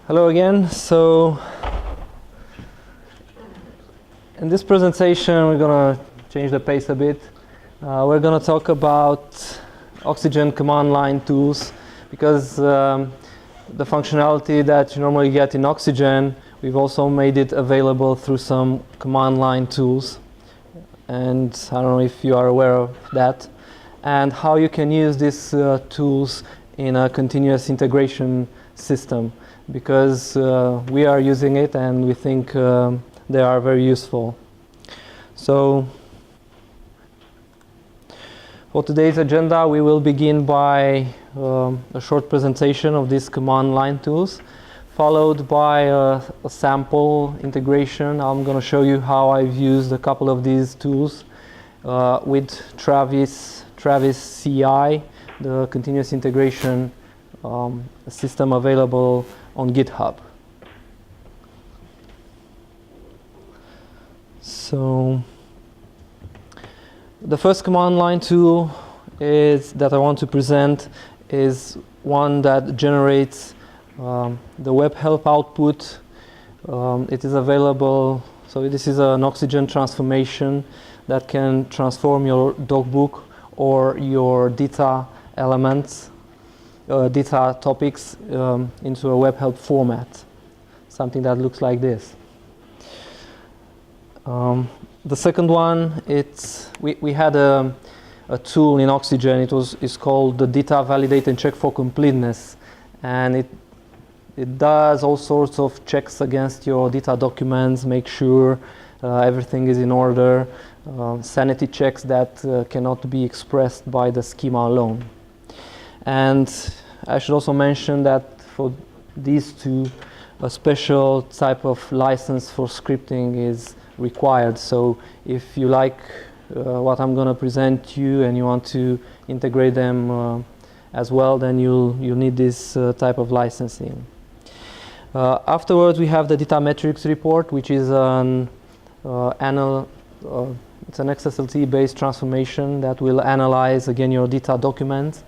Hello again. So in this presentation, we're going to change the pace a bit. We're going to talk about oXygen command line tools because the functionality that you normally get in oXygen, we've also made it available through some command line tools. And I don't know if you are aware of that. And how you can use these tools in a continuous integration system, because we are using it and we think they are very useful. So for today's agenda, we will begin by a short presentation of these command line tools, followed by a sample integration. I'm going to show you how I've used a couple of these tools with Travis CI, the continuous integration system available on GitHub. So the first command line tool that I want to present is one that generates the web help output. It is available, so this is an oXygen transformation that can transform your dogbook or your data elements, data topics into a web help format, something that looks like this. The second one, we had a tool in oXygen. It's called the data validate and check for completeness, and it does all sorts of checks against your data documents, make sure everything is in order, sanity checks that cannot be expressed by the schema alone. And I should also mention that for these two, a special type of license for scripting is required. So if you like what I'm going to present you and you want to integrate them as well, then you'll need this type of licensing. Afterwards, we have the data metrics report, which is it's an XSLT-based transformation that will analyze again your data documents,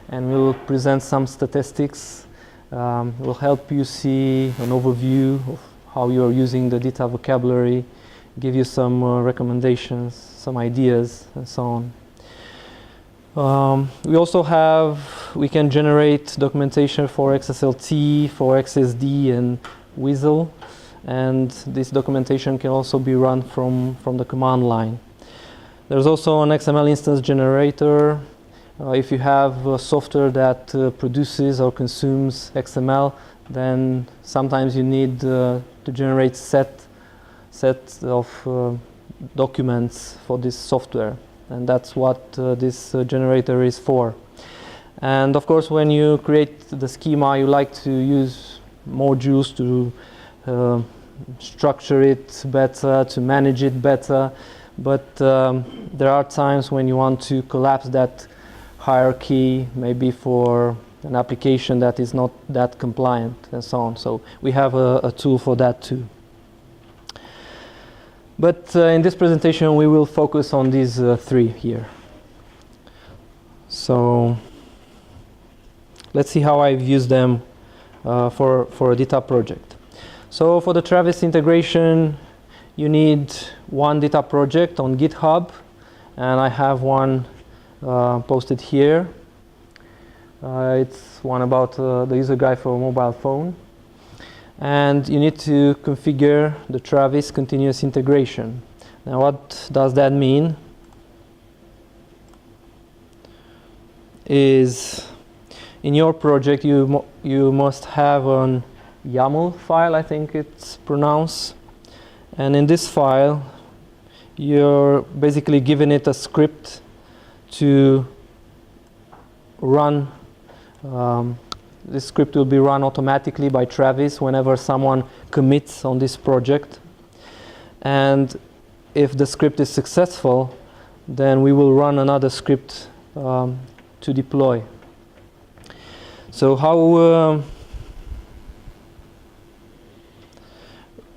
and will present some statistics. Will help you see an overview of how you are using the data vocabulary, give you some recommendations, some ideas, and so on. We can generate documentation for XSLT, for XSD, and WSDL, and this documentation can also be run from the command line. There's also an XML instance generator. If you have software that produces or consumes XML, then sometimes you need to generate set of documents for this software, and that's what this generator is for. And of course, when you create the schema, you like to use modules to structure it better, to manage it better, but there are times when you want to collapse that hierarchy, maybe for an application that is not that compliant, and so on. So we have a tool for that too. But in this presentation, we will focus on these three here. So let's see how I've used them for a data project. So for the Travis integration, you need one data project on GitHub, and I have one posted here. It's one about the user guide for a mobile phone. And you need to configure the Travis continuous integration. Now, what does that mean? Is in your project you must have an YAML file, I think it's pronounced, and in this file you're basically giving it a script to run. This script will be run automatically by Travis whenever someone commits on this project. And if the script is successful, then we will run another script to deploy. So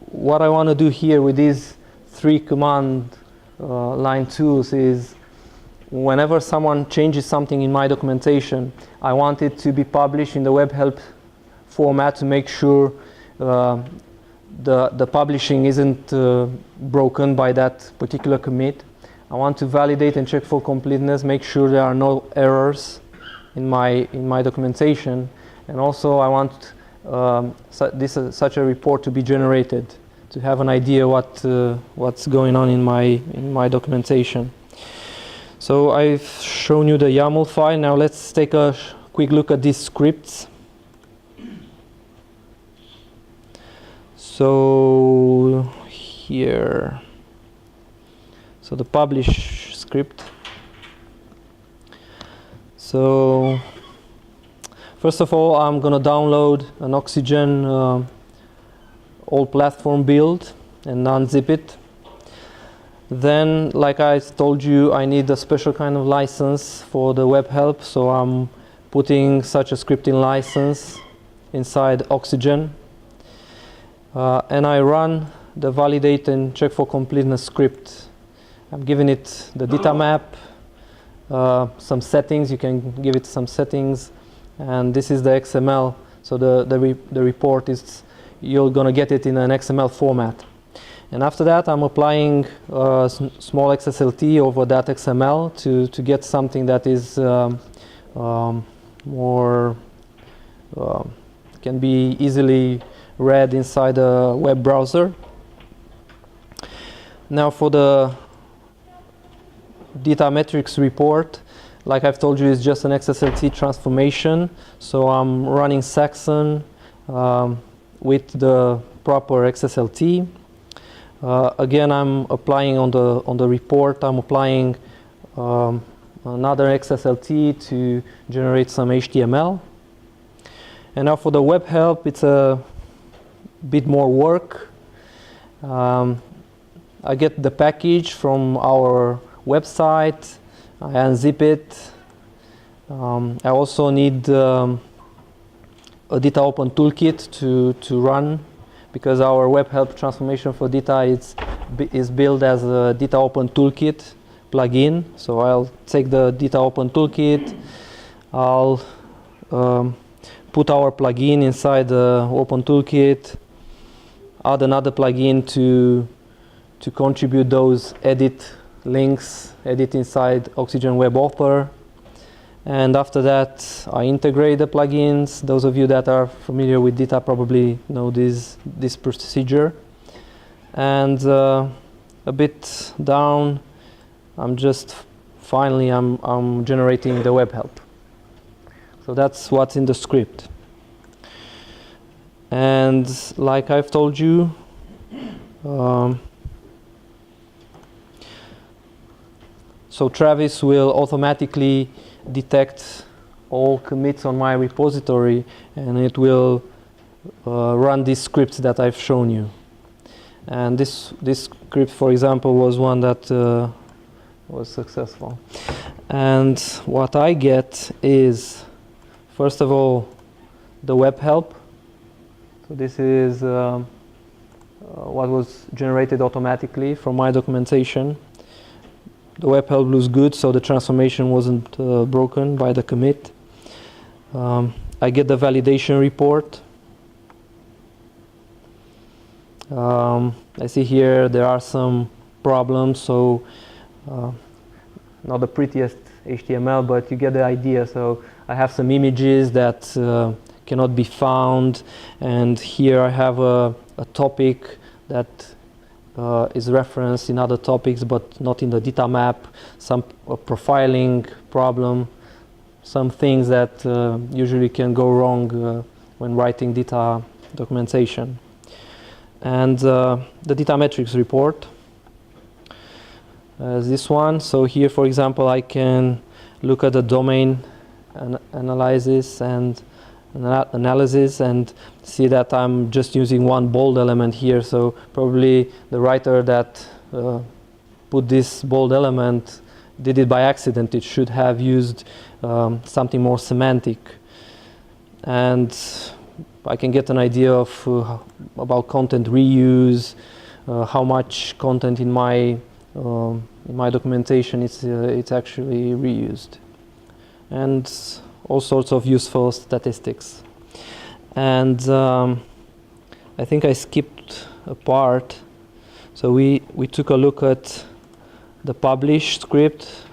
what I want to do here with these three command line tools is, whenever someone changes something in my documentation, I want it to be published in the web help format to make sure the publishing isn't broken by that particular commit. I want to validate and check for completeness, make sure there are no errors in my documentation, and also I want such a report to be generated to have an idea what's going on in my documentation. So I've shown you the YAML file. Now let's take a quick look at these scripts. So here, so the publish script. So first of all, I'm going to download an oXygen all platform build and unzip it. Then, like I told you, I need a special kind of license for the web help, so I'm putting such a scripting license inside oXygen. And I run the validate and check for completeness script. I'm giving it the data map, some settings. You can give it some settings, and this is the XML. So the report is, you're gonna get it in an XML format. And after that, I'm applying small XSLT over that XML to get something that is more can be easily read inside a web browser. Now for the data metrics report, like I've told you, it's just an XSLT transformation. So I'm running Saxon with the proper XSLT. Again, I'm applying on the report. I'm applying another XSLT to generate some HTML. And now for the web help, it's a bit more work. I get the package from our website. I unzip it. I also need a data open toolkit to run, because our web help transformation for data is built as a data open toolkit plugin. So I'll take the data open toolkit, I'll put our plugin inside the open toolkit, add another plugin to contribute those edit links, edit inside oXygen Web Author. And after that, I integrate the plugins. Those of you that are familiar with data probably know this procedure. And a bit down, I'm generating the web help. So that's what's in the script. And like I've told you, so Travis will automatically detect all commits on my repository, and it will run these scripts that I've shown you. And this script, for example, was one that was successful. And what I get is, first of all, the web help. So this is what was generated automatically from my documentation. The web help looks good, so the transformation wasn't broken by the commit. I get the validation report. I see here there are some problems, so not the prettiest HTML, but you get the idea. So I have some images that cannot be found, and here I have a topic that is referenced in other topics but not in the data map, some profiling problem, some things that usually can go wrong when writing data documentation. And the data metrics report is this one. So here, for example, I can look at the domain analysis and see that I'm just using one bold element here. So probably the writer that put this bold element did it by accident. It should have used something more semantic. And I can get an idea of about content reuse, how much content in my documentation it's actually reused, and all sorts of useful statistics. And I think I skipped a part. So we took a look at the publish script.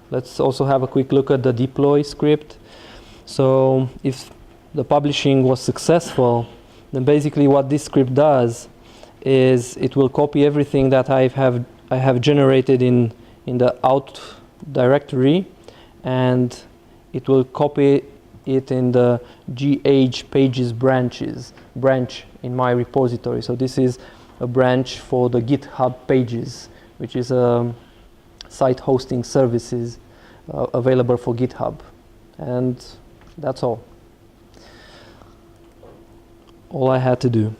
Let's also have a quick look at the deploy script. So if the publishing was successful, then basically what this script does is it will copy everything that I have generated in the out directory, and it will copy it in the gh pages branch in my repository. So this is a branch for the GitHub pages, which is a site hosting services available for GitHub. And that's all I had to do.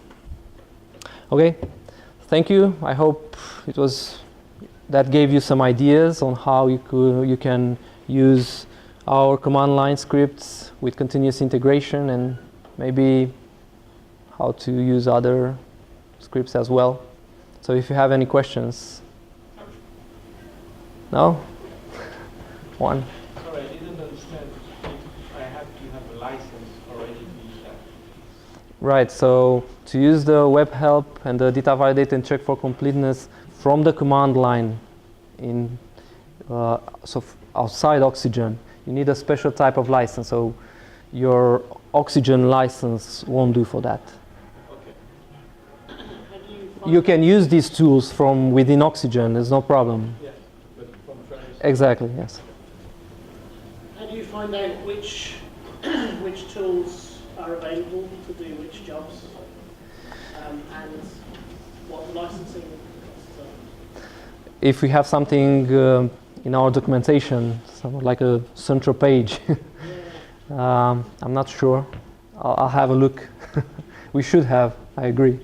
Okay, thank you. I hope that gave you some ideas on how you can use our command line scripts with continuous integration, and maybe how to use other scripts as well. So if you have any questions. No? One. Sorry, I didn't understand if I have to have a license already to use that. Right, so to use the web help and the data validate and check for completeness from the command line outside oXygen, you need a special type of license. So your oXygen license won't do for that. Okay. You can use these tools from within oXygen, there's no problem. Yes, but from Travis. Exactly, yes. How do you find out which tools are available to do which jobs, and what the licensing costs are? If we have something in our documentation, somewhat like a central page, I'm not sure. I'll have a look. We should have, I agree.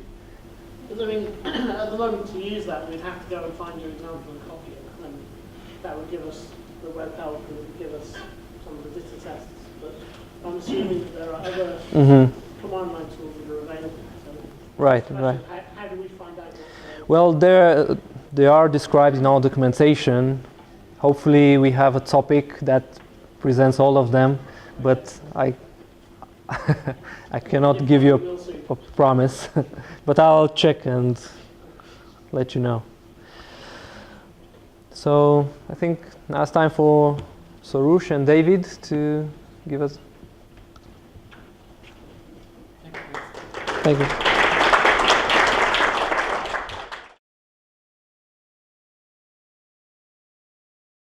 Because I mean, at the moment to use that, we'd have to go and find your example and copy it, and that would give us the web help and would give us some of the data tests. But I'm assuming that there are other command line tools that are available. So Right. How do we find out what's available? Well, they are described in our documentation. Hopefully we have a topic that presents all of them, but I cannot give you a promise, but I'll check and let you know. So I think now it's time for Soroush and David to give us. Thank you.